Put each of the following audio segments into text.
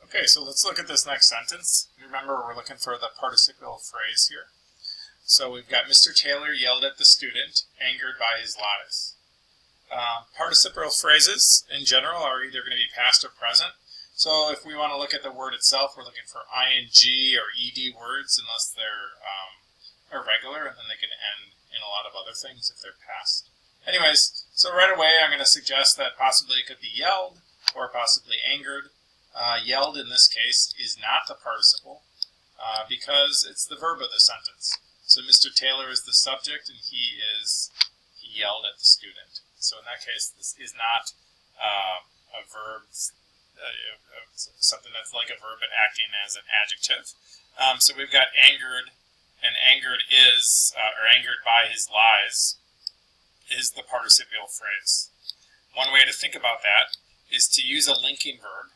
Okay, so let's look at this next sentence. Remember, we're looking for the participial phrase here. So we've got Mr. Taylor yelled at the student, angered by his lies. Participial phrases, in general, are either going to be past or present. So if we want to look at the word itself, we're looking for ing or ed words, unless they're irregular, and then they can end in a lot of other things if they're past. Anyways, so right away I'm going to suggest that possibly it could be yelled, or possibly angered. Yelled in this case is not the participle because it's the verb of the sentence. So Mr. Taylor is the subject and he yelled at the student. So in that case, this is not a verb, something that's like a verb but acting as an adjective. So we've got angered, and angered is, or angered by his lies, is the participial phrase. One way to think about that is to use a linking verb.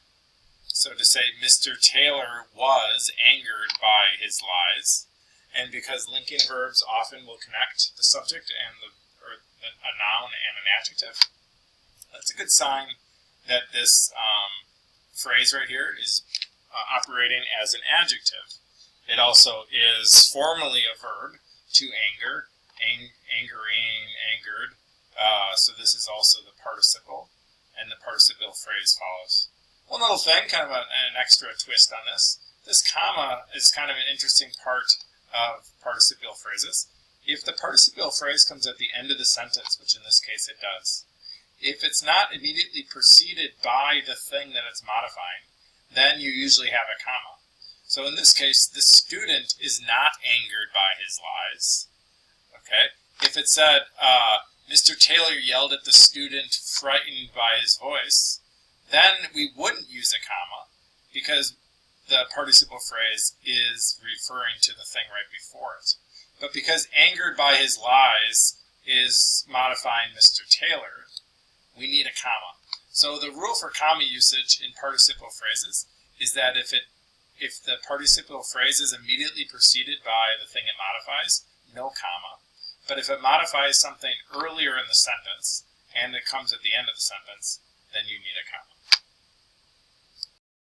So to say, Mr. Taylor was angered by his lies, and because linking verbs often will connect the subject and a noun and an adjective, that's a good sign that this phrase right here is operating as an adjective. It also is formally a verb, to anger, angering, angered, so this is also the participle, and the participial phrase follows. One little thing, kind of an extra twist on this. This comma is kind of an interesting part of participial phrases. If the participial phrase comes at the end of the sentence, which in this case it does, if it's not immediately preceded by the thing that it's modifying, then you usually have a comma. So in this case, the student is not angered by his lies. Okay? If it said, Mr. Taylor yelled at the student, frightened by his voice, then we wouldn't use a comma because the participial phrase is referring to the thing right before it. But because angered by his lies is modifying Mr. Taylor, we need a comma. So the rule for comma usage in participial phrases is that if the participial phrase is immediately preceded by the thing it modifies, no comma. But if it modifies something earlier in the sentence and it comes at the end of the sentence, then you need a comma.